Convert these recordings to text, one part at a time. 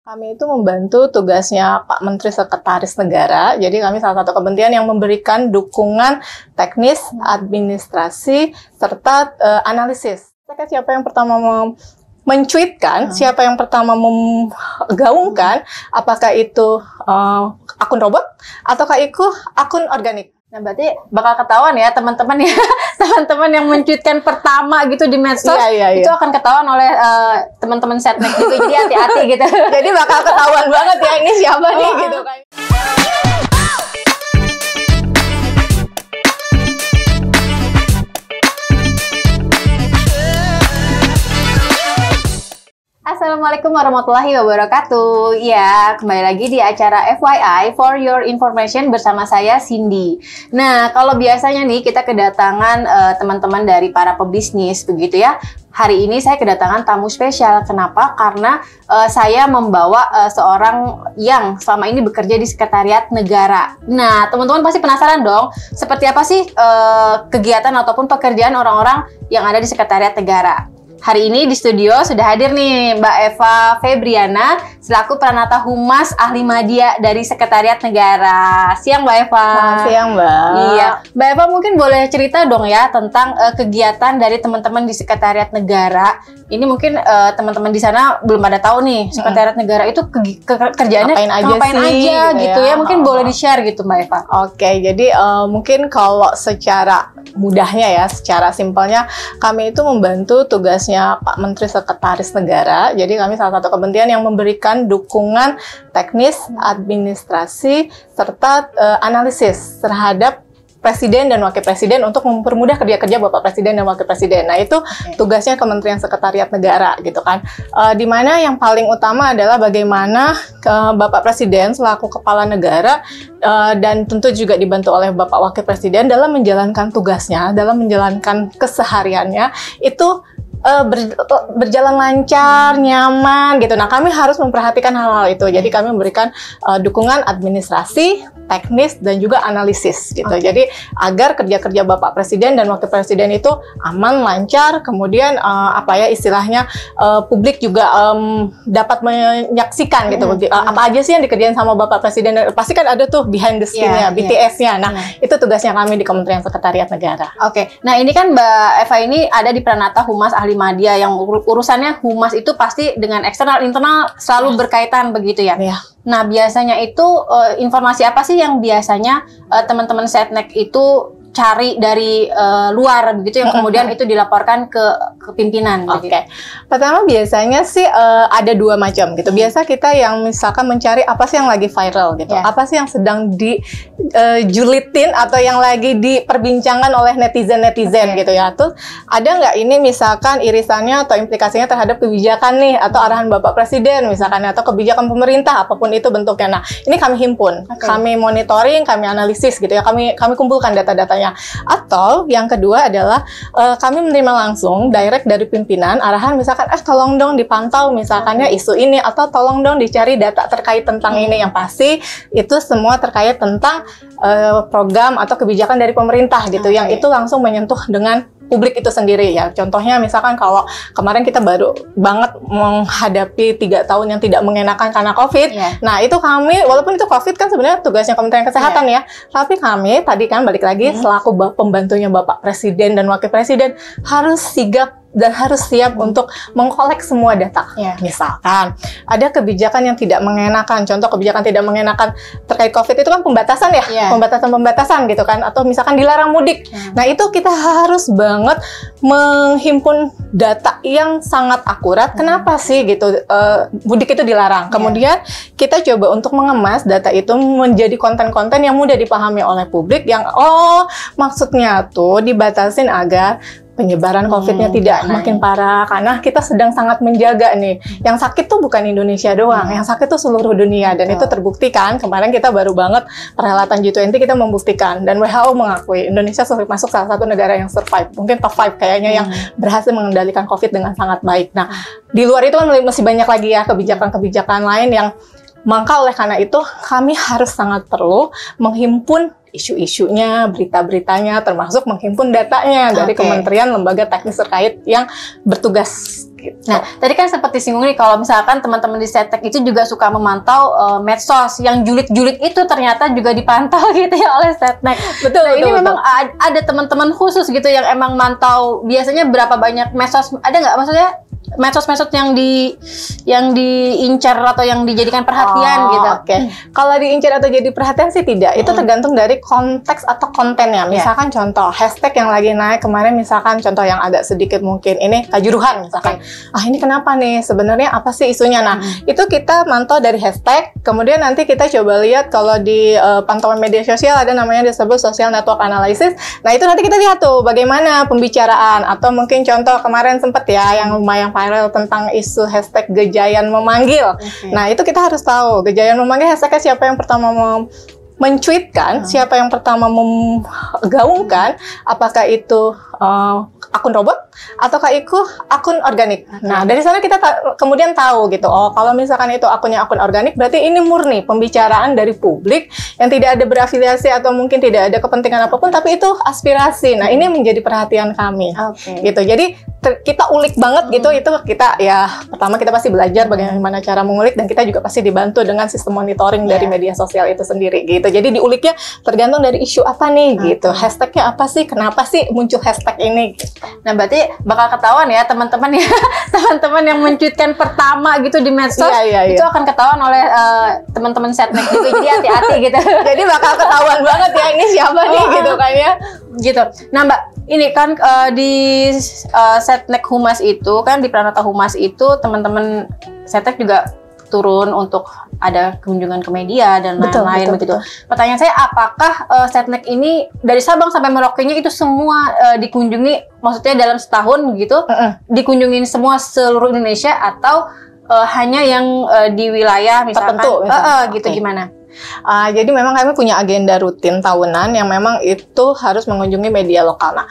Kami itu membantu tugasnya Pak Menteri Sekretaris Negara. Jadi kami salah satu kementerian yang memberikan dukungan teknis, administrasi, serta analisis. Siapa yang pertama mencuitkan, siapa yang pertama menggaungkan, apakah itu akun robot ataukah itu akun organik. Nah, berarti bakal ketahuan ya teman-teman ya, teman-teman yang mencuitkan pertama gitu di medsos, itu akan ketahuan oleh teman-teman Setnek juga, jadi hati-hati gitu. Jadi bakal ketahuan banget ya ini siapa nih gitu kan. Assalamualaikum warahmatullahi wabarakatuh. Ya, kembali lagi di acara FYI for your information bersama saya Cindy. Nah, kalau biasanya nih kita kedatangan teman-teman dari para pebisnis begitu ya. Hari ini saya kedatangan tamu spesial. Kenapa? Karena saya membawa seorang yang selama ini bekerja di Sekretariat Negara. Nah, teman-teman pasti penasaran dong, seperti apa sih kegiatan ataupun pekerjaan orang-orang yang ada di Sekretariat Negara. Hari ini di studio sudah hadir nih Mbak Eva Febriana selaku Pranata Humas Ahli Madya dari Sekretariat Negara. Siang Mbak Eva. Selamat siang Mbak. Iya, Mbak Eva mungkin boleh cerita dong ya tentang kegiatan dari teman-teman di Sekretariat Negara. Ini mungkin teman-teman di sana belum pada tahu nih Sekretariat Negara itu kerjaannya ngapain aja gitu ya. Mungkin boleh di-share gitu Mbak Eva. Oke, jadi mungkin kalau secara mudahnya ya, secara simpelnya kami itu membantu tugasnya Pak Menteri Sekretaris Negara. Jadi kami salah satu kementerian yang memberikan dukungan teknis, administrasi, serta analisis terhadap Presiden dan Wakil Presiden untuk mempermudah kerja-kerja Bapak Presiden dan Wakil Presiden. Nah, itu tugasnya Kementerian Sekretariat Negara gitu kan. Di mana yang paling utama adalah bagaimana Bapak Presiden selaku Kepala Negara dan tentu juga dibantu oleh Bapak Wakil Presiden dalam menjalankan tugasnya, dalam menjalankan kesehariannya itu berjalan lancar, nyaman gitu. Nah, kami harus memperhatikan hal-hal itu. Jadi kami memberikan dukungan administrasi, teknis, dan juga analisis gitu. Jadi agar kerja-kerja Bapak Presiden dan Wakil Presiden itu aman, lancar. Kemudian istilahnya publik juga dapat menyaksikan gitu. Apa aja sih yang dikerjain sama Bapak Presiden. Pasti kan ada tuh behind the scene-nya, BTS-nya. Nah, itu tugasnya kami di Kementerian Sekretariat Negara. Oke. Nah, ini kan Mbak Eva ini ada di Pranata Humas Ahli Madya yang urusannya humas itu pasti dengan eksternal, internal selalu berkaitan begitu ya. Nah, biasanya itu informasi apa sih yang biasanya teman-teman Setnek itu cari dari luar begitu yang kemudian itu dilaporkan ke pimpinan. Oke. Pertama biasanya sih ada dua macam gitu. Biasa kita yang misalkan mencari apa sih yang lagi viral gitu. Apa sih yang sedang dijulitin atau yang lagi diperbincangkan oleh netizen-netizen gitu ya. Terus ada nggak ini misalkan irisannya atau implikasinya terhadap kebijakan nih atau arahan Bapak Presiden misalkan atau kebijakan pemerintah apapun itu bentuknya. Nah, ini kami himpun, kami monitoring, kami analisis gitu ya. Kami kumpulkan data-datanya. Atau yang kedua adalah kami menerima langsung direct dari pimpinan arahan misalkan tolong dong dipantau misalkannya isu ini atau tolong dong dicari data terkait tentang ini. Yang pasti itu semua terkait tentang program atau kebijakan dari pemerintah gitu yang itu langsung menyentuh dengan publik itu sendiri ya. Contohnya misalkan kalau kemarin kita baru banget menghadapi 3 tahun yang tidak mengenakan karena COVID. Nah, itu kami walaupun itu COVID kan sebenarnya tugasnya Kementerian Kesehatan ya. Tapi kami tadi kan balik lagi selaku pembantunya Bapak Presiden dan Wakil Presiden harus sigap dan harus siap untuk mengkolek semua data. Misalkan ada kebijakan yang tidak mengenakan, contoh kebijakan tidak mengenakan terkait COVID itu kan pembatasan ya, pembatasan gitu kan, atau misalkan dilarang mudik. Nah, itu kita harus banget menghimpun data yang sangat akurat. Kenapa sih gitu mudik itu dilarang? Kemudian kita coba untuk mengemas data itu menjadi konten-konten yang mudah dipahami oleh publik yang maksudnya tuh dibatasin agar penyebaran COVID-nya tidak makin parah, karena kita sedang sangat menjaga nih. Yang sakit tuh bukan Indonesia doang, yang sakit tuh seluruh dunia, dan itu terbukti kan. Kemarin kita baru banget perhelatan G20 kita membuktikan, dan WHO mengakui Indonesia masuk salah satu negara yang survive, mungkin top 5 kayaknya yang berhasil mengendalikan COVID dengan sangat baik. Nah, di luar itu kan masih banyak lagi ya kebijakan-kebijakan lain yang maka oleh karena itu kami harus sangat perlu menghimpun isu-isunya, berita-beritanya, termasuk menghimpun datanya dari kementerian lembaga teknis terkait yang bertugas Gitu. Nah, tadi kan sempat disinggung nih kalau misalkan teman-teman di Setnek itu juga suka memantau medsos yang julid-julid itu ternyata juga dipantau gitu ya oleh Setnek. Betul, nah, betul, ini betul. memang ada teman-teman khusus gitu yang emang mantau biasanya berapa banyak medsos, ada nggak maksudnya medsos-medsos yang diincar atau yang dijadikan perhatian gitu. Oke. Kalau diincar atau jadi perhatian sih tidak. Itu tergantung dari konteks atau kontennya. Misalkan contoh hashtag yang lagi naik kemarin, misalkan contoh yang agak sedikit mungkin ini Kanjuruhan misalkan. Ini kenapa nih? Sebenarnya apa sih isunya? Nah, itu kita mantau dari hashtag. Kemudian nanti kita coba lihat kalau di pantauan media sosial ada namanya disebut social network analysis. Nah, itu nanti kita lihat tuh bagaimana pembicaraan atau mungkin contoh kemarin sempet ya yang lumayan viral tentang isu hashtag Gejayan memanggil. Nah, itu kita harus tahu Gejayan memanggil hashtagnya siapa yang pertama mencuitkan, siapa yang pertama menggaungkan, apakah itu akun robot ataukah itu akun organik. Nah, dari sana kita kemudian tahu gitu. Oh, kalau misalkan itu akunnya akun organik, berarti ini murni pembicaraan dari publik yang tidak ada berafiliasi atau mungkin tidak ada kepentingan apapun, tapi itu aspirasi. Nah, ini menjadi perhatian kami. Gitu. Jadi kita ulik banget gitu. Itu kita ya pertama kita pasti belajar bagaimana cara mengulik, dan kita juga pasti dibantu dengan sistem monitoring dari media sosial itu sendiri gitu. Jadi diuliknya tergantung dari isu apa nih gitu. Hashtagnya apa sih? Kenapa sih muncul hashtag ini? Gitu. Nah, berarti bakal ketahuan ya teman-teman ya, teman-teman yang mencuitkan pertama gitu di medsos itu akan ketahuan oleh teman-teman Setnek juga. Jadi hati-hati gitu. Jadi bakal ketahuan banget ya ini siapa nih gitu kan ya. Gitu. Nah, Mbak, ini kan di Setnek Humas itu kan di Pranata Humas itu teman-teman Setnek juga turun untuk ada kunjungan ke media dan lain-lain begitu. Pertanyaan saya, apakah Setnek ini dari Sabang sampai Merauke-nya itu semua dikunjungi, maksudnya dalam setahun gitu, dikunjungin semua seluruh Indonesia atau hanya yang di wilayah misalkan tertentu gitu gimana? Jadi memang kami punya agenda rutin tahunan yang memang itu harus mengunjungi media lokal. Nah,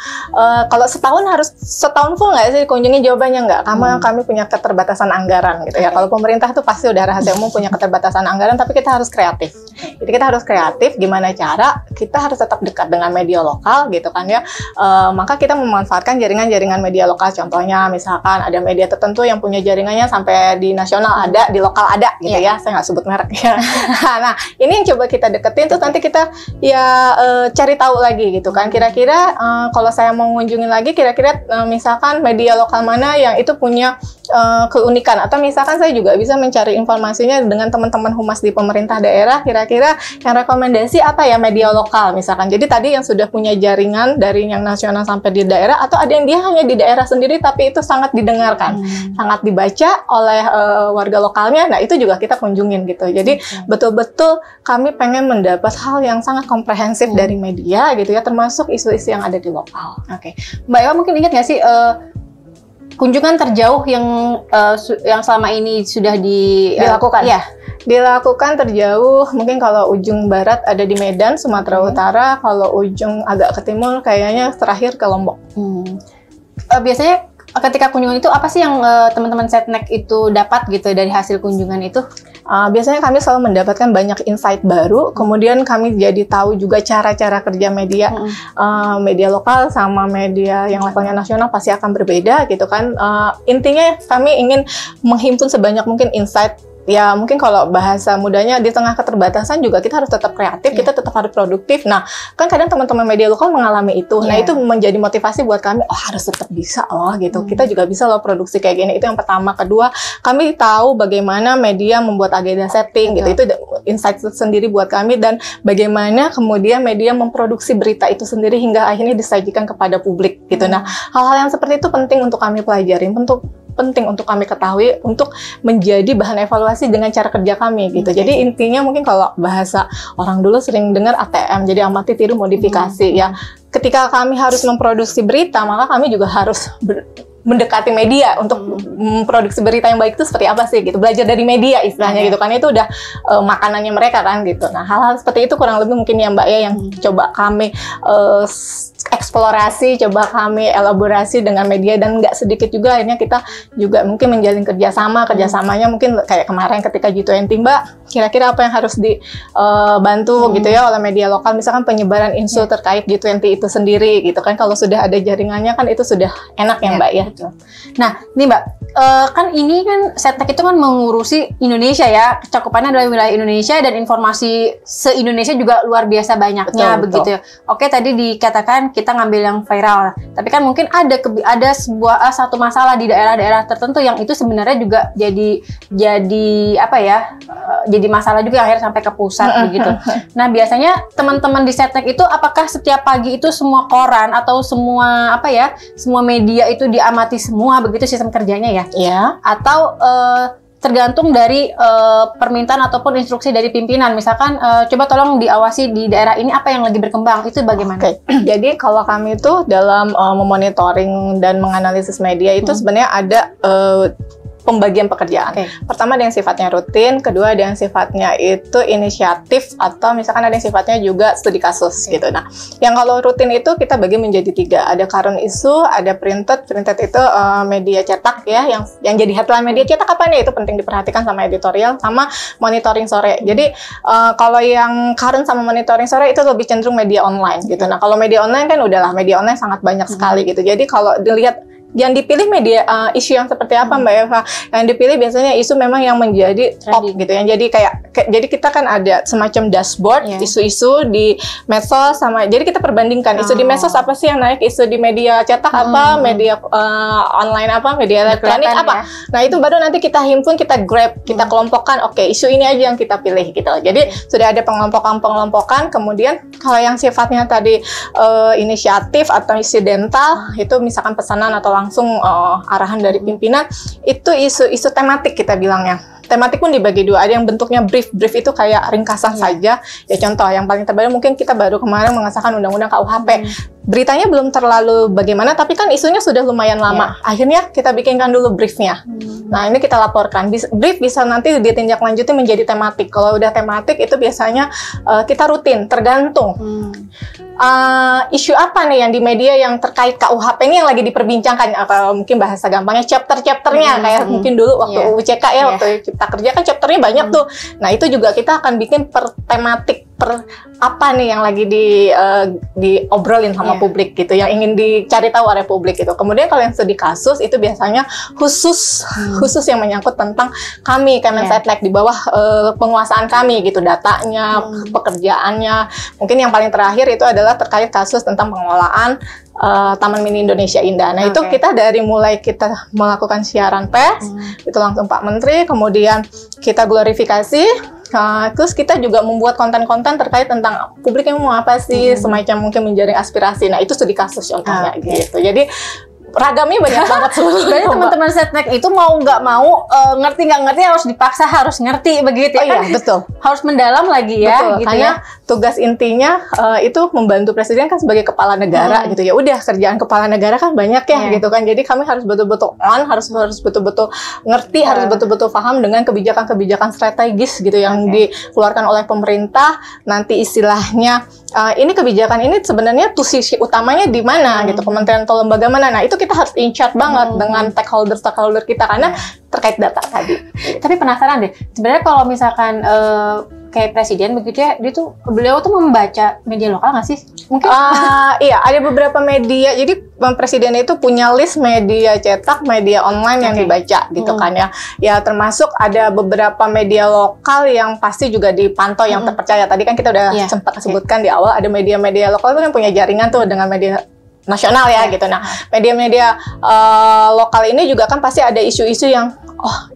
kalau setahun full nggak sih dikunjungi? Jawabannya nggak. Kami punya keterbatasan anggaran gitu ya. Kalau pemerintah tuh pasti udah rahasia umum punya keterbatasan anggaran, tapi kita harus kreatif. Jadi kita harus kreatif. Gimana cara kita harus tetap dekat dengan media lokal gitu kan ya. Maka kita memanfaatkan jaringan-jaringan media lokal. Contohnya misalkan ada media tertentu yang punya jaringannya sampai di nasional ada, di lokal ada gitu ya. Saya nggak sebut merek ya. Nah, ini yang coba kita deketin tuh nanti kita ya cari tahu lagi gitu kan. Kira-kira kalau saya mau ngunjungin lagi, kira-kira misalkan media lokal mana yang itu punya keunikan, atau misalkan saya juga bisa mencari informasinya dengan teman-teman humas di pemerintah daerah. Kira-kira yang rekomendasi apa ya media lokal misalkan. Jadi tadi yang sudah punya jaringan dari yang nasional sampai di daerah, atau ada yang dia hanya di daerah sendiri tapi itu sangat didengarkan, sangat dibaca oleh warga lokalnya. Nah, itu juga kita kunjungin gitu. Jadi betul-betul kami pengen mendapat hal yang sangat komprehensif dari media gitu ya, termasuk isu-isu yang ada di lokal. Mbak Ewa mungkin ingat nggak sih kunjungan terjauh yang selama ini sudah dilakukan? Ya, dilakukan terjauh mungkin kalau ujung barat ada di Medan, Sumatera Utara. Kalau ujung agak ke timur kayaknya terakhir ke Lombok. Biasanya ketika kunjungan itu apa sih yang teman-teman Setnek itu dapat gitu dari hasil kunjungan itu? Biasanya kami selalu mendapatkan banyak insight baru, kemudian kami jadi tahu juga cara-cara kerja media. Media lokal sama media yang levelnya nasional pasti akan berbeda gitu kan. Intinya kami ingin menghimpun sebanyak mungkin insight. Ya mungkin kalau bahasa mudanya di tengah keterbatasan juga kita harus tetap kreatif, kita tetap harus produktif. Nah, kan kadang teman-teman media lokal mengalami itu. Nah, itu menjadi motivasi buat kami, harus tetap bisa loh gitu. Kita juga bisa loh produksi kayak gini. Itu yang pertama. Kedua, kami tahu bagaimana media membuat agenda setting gitu. Itu insight sendiri buat kami, dan bagaimana kemudian media memproduksi berita itu sendiri hingga akhirnya disajikan kepada publik gitu. Nah, hal-hal yang seperti itu penting untuk kami pelajari, penting untuk kami ketahui untuk menjadi bahan evaluasi dengan cara kerja kami gitu. Jadi intinya mungkin kalau bahasa orang dulu sering dengar ATM, jadi amati tiru modifikasi ya. Ketika kami harus memproduksi berita, maka kami juga harus mendekati media untuk memproduksi berita yang baik itu seperti apa sih gitu. Belajar dari media istilahnya gitu kan, itu udah makanannya mereka kan gitu. Nah, hal-hal seperti itu kurang lebih mungkin ya Mbak ya yang coba kami eksplorasi, coba kami elaborasi dengan media, dan nggak sedikit juga akhirnya kita juga mungkin menjalin kerjasamanya mungkin kayak kemarin ketika G20, Mbak, kira-kira apa yang harus dibantu gitu ya oleh media lokal, misalkan penyebaran isu terkait G20 itu sendiri gitu kan. Kalau sudah ada jaringannya kan itu sudah enak ya Mbak ya. Nah nih Mbak, kan ini kan Setnek itu kan mengurusi Indonesia ya, cakupannya adalah wilayah Indonesia dan informasi se-Indonesia juga luar biasa banyaknya begitu ya. Oke, tadi dikatakan kita ngambil yang viral, tapi kan mungkin ada sebuah satu masalah di daerah-daerah tertentu yang itu sebenarnya juga jadi apa ya, jadi masalah juga yang akhirnya sampai ke pusat begitu. Nah biasanya teman-teman di Setnek itu apakah setiap pagi itu semua koran atau semua apa ya, semua media itu diamati semua begitu sistem kerjanya ya? Iya. Atau tergantung dari permintaan ataupun instruksi dari pimpinan, misalkan coba tolong diawasi di daerah ini apa yang lagi berkembang, itu bagaimana? Jadi kalau kami itu dalam memonitoring dan menganalisis media itu sebenarnya ada pembagian pekerjaan. Pertama ada yang sifatnya rutin, kedua ada yang sifatnya itu inisiatif, atau misalkan ada yang sifatnya juga studi kasus gitu. Nah, yang kalau rutin itu kita bagi menjadi 3. Ada current issue, ada printed itu media cetak ya, yang jadi headline media cetak apa nih, itu penting diperhatikan sama editorial, sama monitoring sore. Jadi kalau yang current sama monitoring sore itu lebih cenderung media online gitu. Nah, kalau media online kan udahlah, media online sangat banyak sekali gitu. Jadi kalau dilihat yang dipilih media isu yang seperti apa Mbak Eva, yang dipilih biasanya isu memang yang menjadi top gitu, yang jadi jadi kita kan ada semacam dashboard isu-isu di medsos sama, jadi kita perbandingkan isu di medsos apa sih yang naik, isu di media cetak apa, media online apa, media elektronik apa. Nah itu baru nanti kita himpun, kita grab, kita kelompokkan, oke, isu ini aja yang kita pilih gitu. Jadi sudah ada pengelompokan, kemudian kalau yang sifatnya tadi inisiatif atau insidental itu misalkan pesanan atau langsung arahan dari pimpinan, itu isu tematik kita bilangnya. Tematik pun dibagi 2, ada yang bentuknya brief itu kayak ringkasan saja. Ya contoh yang paling terbaru mungkin kita baru kemarin mengesahkan undang-undang KUHP. Beritanya belum terlalu bagaimana, tapi kan isunya sudah lumayan lama. Akhirnya kita bikinkan dulu briefnya. Nah ini kita laporkan. Brief bisa nanti ditindaklanjuti menjadi tematik. Kalau udah tematik itu biasanya kita rutin, tergantung. Isu apa nih yang di media yang terkait KUHP ini yang lagi diperbincangkan, mungkin bahasa gampangnya chapter-chapternya, kayak mungkin dulu waktu UCK ya, waktu Cipta Kerja kan chapternya banyak tuh. Nah itu juga kita akan bikin per tematik, per apa nih yang lagi diobrolin sama publik gitu, yang ingin dicari tahu oleh publik gitu. Kemudian kalau yang studi kasus itu biasanya khusus yang menyangkut tentang kami Kemensetnek di bawah penguasaan kami gitu, datanya, pekerjaannya. Mungkin yang paling terakhir itu adalah terkait kasus tentang pengelolaan Taman Mini Indonesia Indah. Nah itu kita dari mulai kita melakukan siaran pers, itu langsung Pak Menteri, kemudian kita glorifikasi, terus kita juga membuat konten-konten terkait tentang publik yang mau apa sih, semacam mungkin menjaring aspirasi. Nah itu studi kasus contohnya gitu. Jadi ragamnya banyak banget sebenarnya. Berarti teman-teman Setnek itu mau nggak mau, ngerti nggak ngerti harus dipaksa harus ngerti begitu ya? Iya, betul. Harus mendalam lagi ya, betul, gitu karena tugas intinya itu membantu presiden kan sebagai kepala negara gitu ya. Udah kerjaan kepala negara kan banyak ya gitu kan. Jadi kami harus betul-betul harus betul-betul ngerti, harus betul-betul paham dengan kebijakan-kebijakan strategis gitu yang dikeluarkan oleh pemerintah. Nanti istilahnya ini kebijakan ini sebenarnya tusi utamanya di mana gitu, kementerian atau lembaga mana. Nah itu kita harus in charge banget dengan stakeholder kita karena terkait data tadi. Tapi penasaran deh, sebenarnya kalau misalkan kayak presiden begitu ya, beliau tuh membaca media lokal nggak sih? Mungkin iya, ada beberapa media. Jadi presiden itu punya list media cetak, media online yang dibaca gitu kan ya. Ya termasuk ada beberapa media lokal yang pasti juga dipantau yang terpercaya. Tadi kan kita udah sempat sebutkan di awal, ada media-media lokal itu kan punya jaringan tuh dengan media nasional ya gitu. Nah, media-media lokal ini juga kan pasti ada isu-isu yang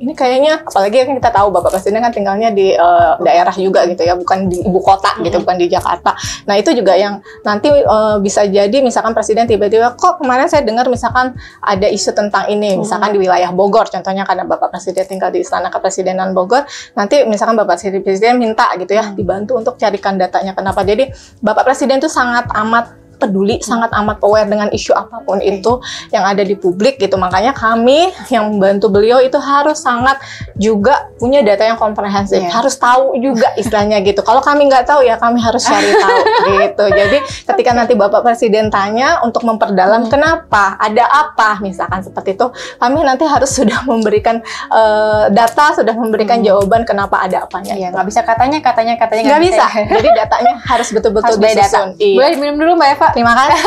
ini kayaknya, apalagi kan kita tahu Bapak Presiden kan tinggalnya di daerah juga gitu ya, bukan di ibu kota gitu, bukan di Jakarta. Nah, itu juga yang nanti bisa jadi misalkan Presiden tiba-tiba, kok kemarin saya dengar misalkan ada isu tentang ini, misalkan di wilayah Bogor, contohnya karena Bapak Presiden tinggal di Istana Kepresidenan Bogor, nanti misalkan Bapak Presiden minta gitu ya, dibantu untuk carikan datanya. Kenapa? Jadi Bapak Presiden itu sangat amat peduli, sangat amat aware dengan isu apapun itu yang ada di publik gitu. Makanya kami yang membantu beliau itu harus sangat juga punya data yang komprehensif, harus tahu juga istilahnya gitu. Kalau kami nggak tahu ya kami harus cari tahu gitu. Jadi ketika nanti Bapak Presiden tanya untuk memperdalam kenapa, ada apa, misalkan seperti itu, kami nanti harus sudah memberikan data, sudah memberikan jawaban kenapa ada apanya. Iya, nggak bisa katanya nggak bisa. Jadi datanya harus betul-betul disusun. Iya. Boleh minum dulu Mbak Eva? Terima kasih.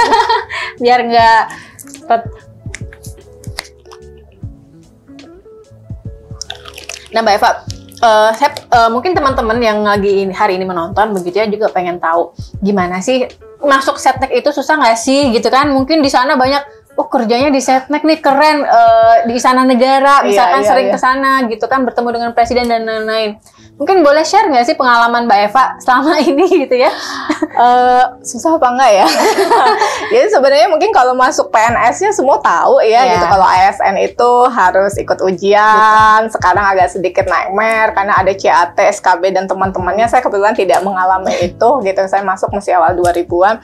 Biar nggak Nah Mbak Eva, mungkin teman-teman yang lagi hari ini menonton begitu ya juga pengen tahu gimana sih masuk Setnek itu susah nggak sih gitu kan? Mungkin di sana banyak kerjanya di Setnek nih keren, di Istana Negara misalkan sering ke sana gitu kan, bertemu dengan presiden dan lain-lain. Mungkin boleh share nggak sih pengalaman Mbak Eva selama ini gitu ya? Susah apa enggak ya? Jadi sebenarnya mungkin kalau masuk PNS-nya semua tahu ya gitu. Kalau ASN itu harus ikut ujian. Betul. Sekarang agak sedikit nightmare karena ada CAT, SKB dan teman-temannya. Saya kebetulan tidak mengalami itu gitu. Saya masuk masih awal 2000-an.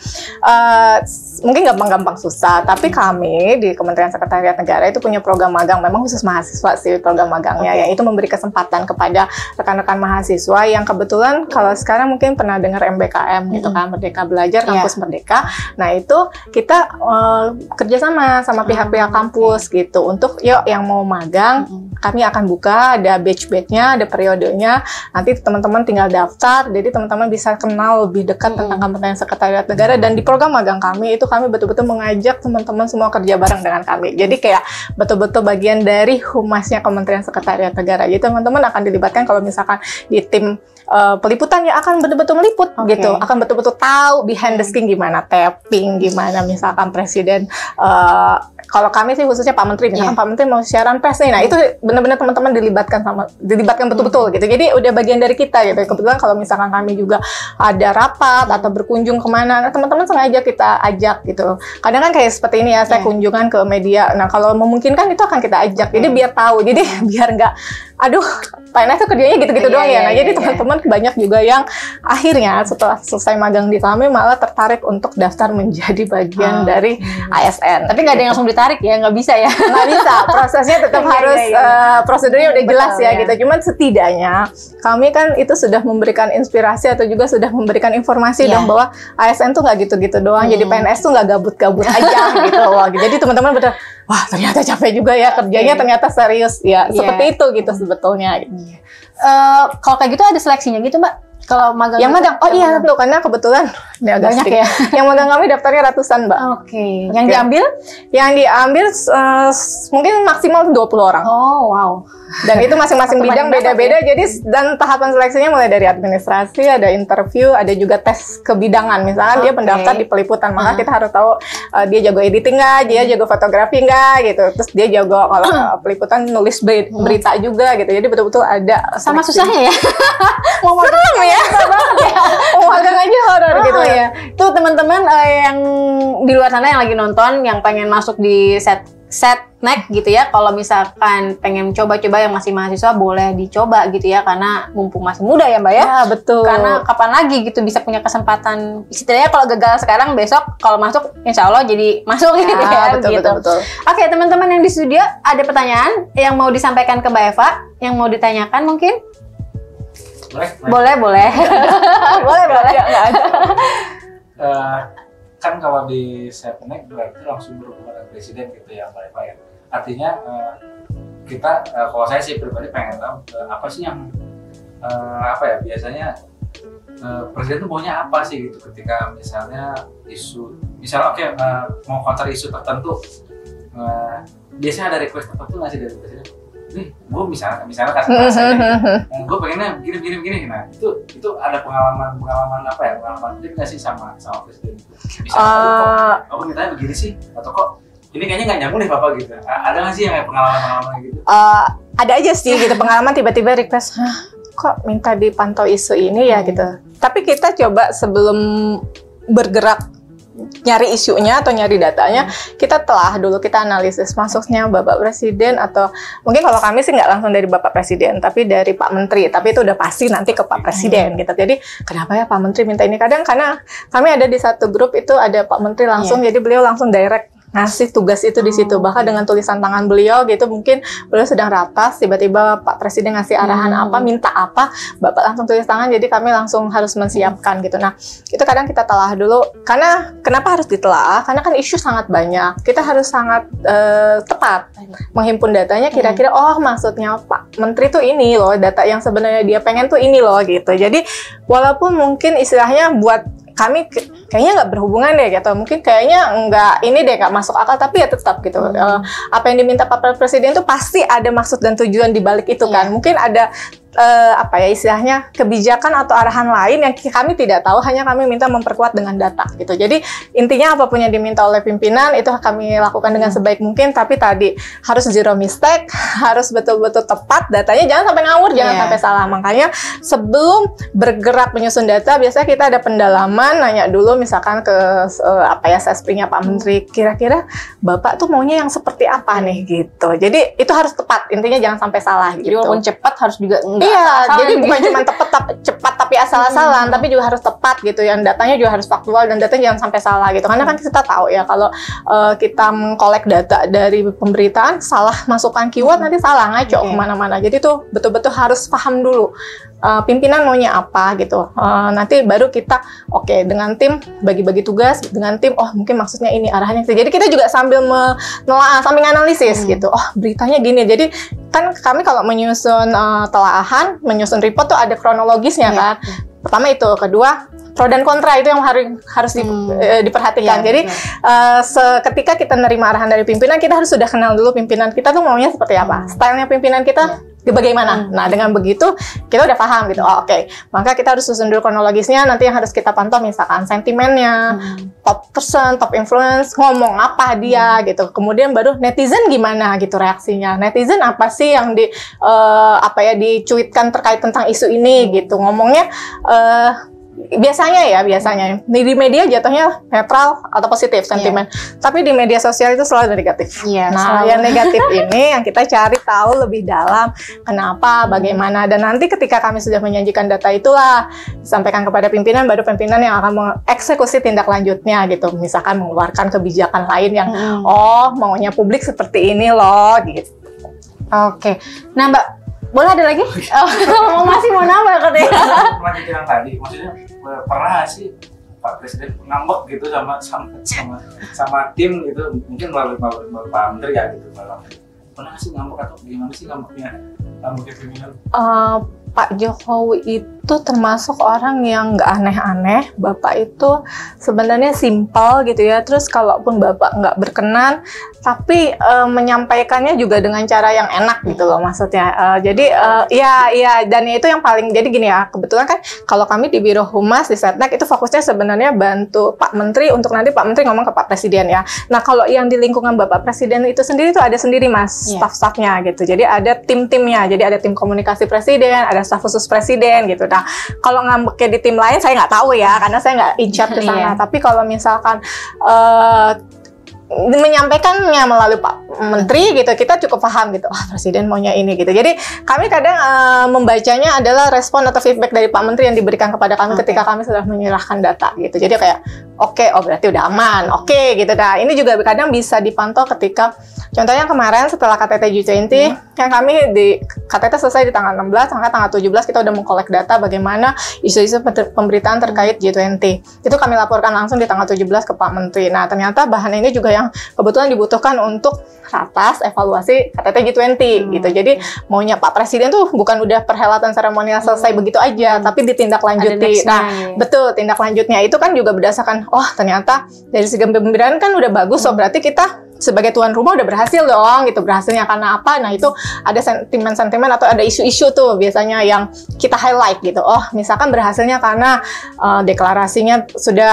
Mungkin gampang-gampang susah, tapi kami di Kementerian Sekretariat Negara itu punya program magang, memang khusus mahasiswa sih program magangnya, yang itu memberi kesempatan kepada rekan-rekan mahasiswa yang kebetulan kalau sekarang mungkin pernah dengar MBKM gitu kan, Merdeka Belajar, Kampus Merdeka. Nah itu kita kerjasama sama pihak-pihak kampus gitu untuk yuk yang mau magang, kami akan buka, ada batch-batchnya, ada periodenya, nanti teman-teman tinggal daftar, jadi teman-teman bisa kenal lebih dekat tentang Kementerian Sekretariat Negara. Dan di program magang kami itu kami betul-betul mengajak teman-teman semua kerja bareng dengan kami. Jadi kayak betul-betul bagian dari humasnya Kementerian Sekretariat Negara. Jadi teman-teman akan dilibatkan kalau misalkan di tim peliputan ya akan betul-betul meliput gitu, akan betul-betul tahu behind the scene gimana tapping, gimana misalkan presiden. Kalau kami sih khususnya Pak Menteri, misalkan Pak Menteri mau siaran pers nih, nah itu benar-benar teman-teman dilibatkan betul-betul gitu. Jadi udah bagian dari kita gitu. Kebetulan kalau misalkan kami juga ada rapat atau berkunjung kemana, nah, teman-teman sengaja kita ajak gitu. Kadang kan kayak seperti ini ya, saya kunjungan ke media. Nah kalau memungkinkan itu akan kita ajak. Jadi biar tahu, jadi biar nggak, aduh PNS tuh kerjanya gitu-gitu doang ya. Nah jadi teman-teman banyak juga yang akhirnya setelah selesai magang di kami malah tertarik untuk daftar menjadi bagian dari ASN. Tapi nggak ada yang langsung ditarik ya, nggak bisa ya? Nggak bisa, prosesnya tetap harus prosedurnya udah jelas ya gitu. Cuman setidaknya kami kan itu sudah memberikan inspirasi atau juga sudah memberikan informasi dong bahwa ASN tuh nggak gitu-gitu doang. Jadi PNS tuh nggak gabut-gabut aja gitu. Jadi teman-teman betul, wah ternyata capek juga ya kerjanya, ternyata serius ya. Seperti itu gitu sebetulnya. Kalau kayak gitu ada seleksinya gitu Mbak? Kalau magang yang magang, iya betul, karena kebetulan ini agak banyak ya. Yang magang kami daftarnya ratusan Mbak. Yang diambil? Yang diambil mungkin maksimal 20 orang. Oh wow. Dan itu masing-masing bidang beda-beda. Jadi dan tahapan seleksinya mulai dari administrasi, ada interview, ada juga tes kebidangan. Misalnya dia pendaftar di peliputan, maka kita harus tahu dia jago editing nggak, dia jago fotografi nggak gitu. Terus dia jago kalau peliputan nulis berita juga gitu. Jadi betul-betul ada sama susahnya ya. Serem ya. Magang aja horor gitu ya. Tuh teman-teman yang di luar sana yang lagi nonton, yang pengen masuk di Setnek gitu ya, kalau misalkan pengen coba-coba yang masih mahasiswa boleh dicoba gitu ya, karena mumpung masih muda ya Mbak ya. Ya betul. Karena kapan lagi gitu bisa punya kesempatan, istilahnya kalau gagal sekarang besok kalau masuk insya Allah jadi masuk gitu ya. Betul. Oke teman-teman yang di studio, ada pertanyaan yang mau disampaikan ke Mbak Eva, yang mau ditanyakan mungkin? Boleh. Boleh. Nggak ada. Kan kalau di Setnek berarti langsung berhubungan dengan presiden gitu ya Mbak Eva ya. Artinya kita, kalau saya sih pribadi pengen tahu apa sih yang biasanya presiden tuh maunya apa sih gitu ketika misalnya mau counter isu tertentu, biasanya ada request tertentu nggak sih dari presiden? Nih, gue misalnya kasarnya, gue pengennya gini. Nah, itu ada pengalaman nggak sih sama presiden? Misalnya, kok mintanya begini sih, atau kok ini kayaknya nggak nyambung deh Bapak gitu. Ada nggak sih yang kayak pengalaman gitu? Ada aja sih gitu pengalaman tiba-tiba request, kok minta dipantau isu ini ya gitu. Tapi kita coba sebelum bergerak nyari isunya atau nyari datanya, kita telah dulu, kita analisis masuknya Bapak Presiden atau mungkin kalau kami sih nggak langsung dari Bapak Presiden, tapi dari Pak Menteri, tapi itu udah pasti nanti ke Pak Presiden gitu. Jadi kenapa ya Pak Menteri minta ini? Kadang karena kami ada di satu grup itu ada Pak Menteri langsung, jadi beliau langsung direct ngasih tugas itu di situ, bahkan dengan tulisan tangan beliau gitu, mungkin beliau sedang ratas, tiba-tiba Pak Presiden ngasih arahan apa, minta apa, Bapak langsung tulis tangan, jadi kami langsung harus mensiapkan gitu. Nah, itu kadang kita telah dulu, karena kenapa harus ditelaah? Karena kan isu sangat banyak, kita harus sangat tepat menghimpun datanya, kira-kira oh maksudnya Pak Menteri tuh ini loh, data yang sebenarnya dia pengen tuh ini loh gitu. Jadi walaupun mungkin istilahnya buat kami kayaknya nggak berhubungan deh gitu, mungkin kayaknya nggak ini deh, nggak masuk akal, tapi ya tetap gitu. Apa yang diminta Pak Presiden itu pasti ada maksud dan tujuan di balik itu kan. Mungkin ada apa ya istilahnya kebijakan atau arahan lain yang kami tidak tahu, hanya kami minta memperkuat dengan data gitu. Jadi intinya apapun yang diminta oleh pimpinan itu kami lakukan dengan sebaik mungkin, tapi tadi harus zero mistake, harus betul-betul tepat datanya, jangan sampai ngawur, jangan sampai salah. Makanya sebelum bergerak menyusun data, biasanya kita ada pendalaman, nanya dulu misalkan ke apa ya sesprinya Pak Menteri, kira-kira Bapak tuh maunya yang seperti apa nih gitu. Jadi itu harus tepat, intinya jangan sampai salah gitu. Jadi walaupun cepat harus juga iya, jadi bukan cuma cepat tapi asal-asalan, tapi juga harus tepat gitu. Yang datanya juga harus faktual dan datanya jangan sampai salah gitu. Karena kan kita tahu ya kalau kita mengkolek data dari pemberitaan, salah masukkan keyword nanti salah ngaco kemana-mana. Jadi tuh betul-betul harus paham dulu pimpinan maunya apa gitu. Nanti baru kita dengan tim bagi-bagi tugas dengan tim. Oh mungkin maksudnya ini arahannya. Jadi kita juga sambil menelaah, sambil analisis gitu. Oh beritanya gini. Jadi kan kami kalau menyusun telaahan, menyusun report tuh ada kronologisnya kan. Pertama itu, kedua pro dan kontra itu yang harus diperhatikan. Jadi ketika kita nerima arahan dari pimpinan, kita harus sudah kenal dulu pimpinan kita tuh maunya seperti apa, stylenya pimpinan kita bagaimana. Nah dengan begitu kita udah paham gitu. Oh, maka kita harus susun dulu kronologisnya. Nanti yang harus kita pantau misalkan sentimennya, top person, top influence, ngomong apa dia gitu. Kemudian baru netizen gimana gitu reaksinya. Netizen apa sih yang dicuitkan terkait tentang isu ini gitu. Ngomongnya biasanya di media jatuhnya netral atau positif sentimen, tapi di media sosial itu selalu negatif. Yang negatif ini yang kita cari tahu lebih dalam kenapa, bagaimana, dan nanti ketika kami sudah menyajikan data itulah disampaikan kepada pimpinan, baru pimpinan yang akan mengeksekusi tindak lanjutnya gitu, misalkan mengeluarkan kebijakan lain yang maunya publik seperti ini loh gitu. Nah Mbak, boleh ada lagi? Masih mau nambah katanya. Lanjut yang tadi, maksudnya pernah sih Pak Presiden ngambek gitu sama tim gitu, mungkin melalui Pak Menteri ya gitu. Pernah sih ngambek atau gimana sih ngambeknya pimpinan? Pak Jokowi itu termasuk orang yang nggak aneh-aneh. Bapak itu sebenarnya simpel gitu ya. Terus kalaupun Bapak nggak berkenan, tapi menyampaikannya juga dengan cara yang enak gitu loh maksudnya. Jadi dan itu yang paling, jadi gini ya, kebetulan kan kalau kami di Biro Humas di Setnek itu fokusnya sebenarnya bantu Pak Menteri untuk nanti Pak Menteri ngomong ke Pak Presiden ya. Nah kalau yang di lingkungan Bapak Presiden itu sendiri tuh ada sendiri mas staff-staffnya gitu. Jadi ada tim-timnya, jadi ada tim komunikasi Presiden, ada staf khusus Presiden gitu. Nah kalau ngambeknya di tim lain saya nggak tahu ya, karena saya nggak in charge ke sana. Tapi kalau misalkan menyampaikannya melalui Pak Menteri gitu, kita cukup paham gitu. Presiden maunya ini gitu. Jadi kami kadang membacanya adalah respon atau feedback dari Pak Menteri yang diberikan kepada kami ketika kami sudah menyerahkan data gitu. Jadi kayak berarti udah aman, gitu. Nah ini juga kadang bisa dipantau ketika contohnya kemarin setelah KTT G20 yang kami di KTT selesai di tanggal 16, sampai tanggal 17 kita udah mengkolek data bagaimana isu-isu pemberitaan terkait G20. Itu kami laporkan langsung di tanggal 17 ke Pak Menteri. Nah ternyata bahan ini juga yang kebetulan dibutuhkan untuk ratas evaluasi KTT G20 gitu. Jadi maunya Pak Presiden tuh bukan udah perhelatan seremonial selesai begitu aja, tapi ditindaklanjuti. Nah betul, tindak lanjutnya itu kan juga berdasarkan ternyata dari segi pemberitaan kan udah bagus, berarti kita sebagai tuan rumah udah berhasil dong gitu. Berhasilnya karena apa? Nah, itu ada sentimen-sentimen atau ada isu-isu tuh biasanya yang kita highlight gitu. Oh, misalkan berhasilnya karena deklarasinya sudah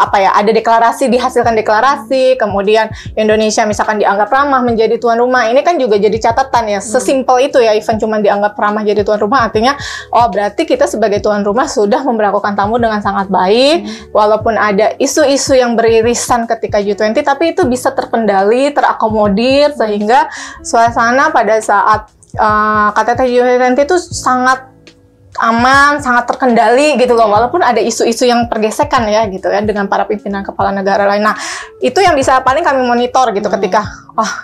ada deklarasi, dihasilkan deklarasi, kemudian Indonesia misalkan dianggap ramah menjadi tuan rumah. Ini kan juga jadi catatan ya. Sesimpel itu ya, event cuma dianggap ramah jadi tuan rumah, artinya oh berarti kita sebagai tuan rumah sudah memperlakukan tamu dengan sangat baik. Walaupun ada isu-isu yang beririsan ketika G20, tapi itu bisa terkendali, terakomodir, sehingga suasana pada saat KTT G20 itu sangat aman, sangat terkendali gitu loh, walaupun ada isu-isu yang pergesekan ya gitu ya dengan para pimpinan kepala negara lain. Nah, itu yang bisa paling kami monitor gitu ketika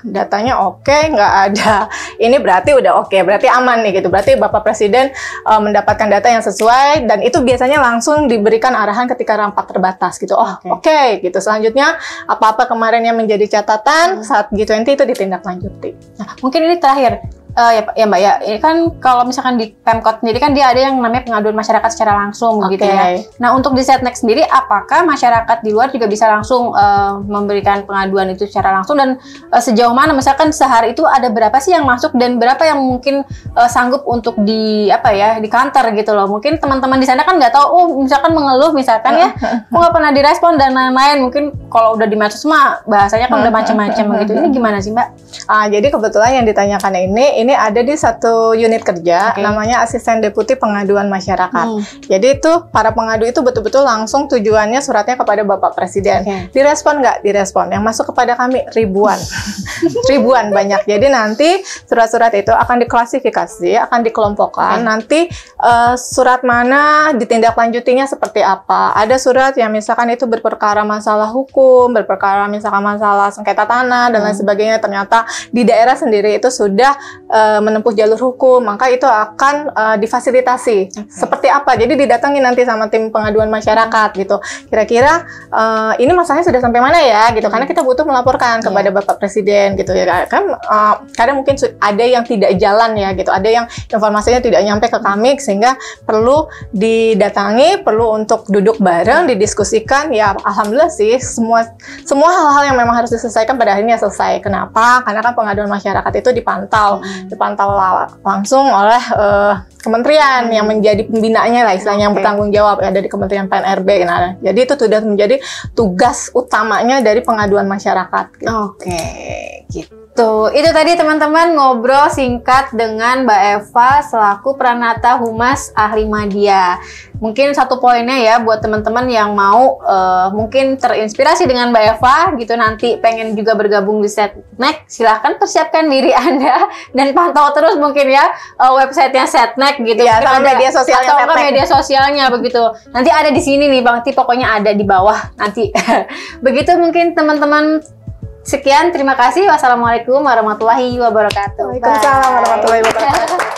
datanya oke, nggak ada ini berarti udah oke, berarti aman nih gitu, berarti Bapak Presiden mendapatkan data yang sesuai, dan itu biasanya langsung diberikan arahan ketika rapat terbatas gitu. Oke, gitu. Selanjutnya apa-apa kemarin yang menjadi catatan saat G20 itu ditindaklanjuti. Nah, mungkin ini terakhir. Ya Mbak ya, ini kan kalau misalkan di Pemkot sendiri kan dia ada yang namanya pengaduan masyarakat secara langsung gitu ya. Nah, untuk di Setnek sendiri, apakah masyarakat di luar juga bisa langsung memberikan pengaduan itu secara langsung, dan sejauh mana misalkan sehari itu ada berapa sih yang masuk dan berapa yang mungkin sanggup untuk di kantor gitu loh. Mungkin teman-teman di sana kan nggak tahu, misalkan mengeluh misalkan ya, kok nggak pernah direspon dan lain-lain. Mungkin kalau udah di medsos mah bahasanya kan udah macam-macam gitu. Ini gimana sih Mbak? Jadi kebetulan yang ditanyakan ini ada di satu unit kerja, namanya Asisten Deputi Pengaduan Masyarakat. Jadi itu para pengadu itu betul-betul langsung tujuannya suratnya kepada Bapak Presiden. Direspon nggak? Direspon. Yang masuk kepada kami ribuan. Ribuan banyak. Jadi nanti surat-surat itu akan diklasifikasi, akan dikelompokkan. Nanti surat mana ditindaklanjutinya seperti apa. Ada surat yang misalkan itu berperkara masalah hukum, berperkara misalkan masalah sengketa tanah dan lain sebagainya, ternyata di daerah sendiri itu sudah menempuh jalur hukum, maka itu akan difasilitasi. Seperti apa? Jadi didatangi nanti sama tim pengaduan masyarakat gitu. Kira-kira ini masalahnya sudah sampai mana ya gitu. Karena kita butuh melaporkan kepada Bapak Presiden gitu ya. Kan kadang mungkin ada yang tidak jalan ya gitu. Ada yang informasinya tidak nyampe ke kami, sehingga perlu didatangi, perlu untuk duduk bareng, didiskusikan. Ya alhamdulillah sih semua hal-hal yang memang harus diselesaikan pada akhirnya selesai. Kenapa? Karena kan pengaduan masyarakat itu dipantau langsung oleh kementerian yang menjadi pembinanya lah istilahnya, yang bertanggung jawab ya, dari Kementerian PNRB. Nah, jadi itu sudah menjadi tugas utamanya dari pengaduan masyarakat. Gitu. Gitu. Itu tadi teman-teman ngobrol singkat dengan Mbak Eva selaku Pranata Humas Ahli Madya. Mungkin satu poinnya ya buat teman-teman yang mau mungkin terinspirasi dengan Mbak Eva gitu, nanti pengen juga bergabung di Setnek, silahkan persiapkan diri Anda dan pantau terus mungkin ya websitenya Setnek gitu ya, sama media sosialnya atau ke media sosialnya begitu. Nanti ada di sini nih Bang, nanti pokoknya ada di bawah nanti. Begitu mungkin teman-teman. Sekian, terima kasih. Wassalamualaikum warahmatullahi wabarakatuh. Waalaikumsalam warahmatullahi wabarakatuh.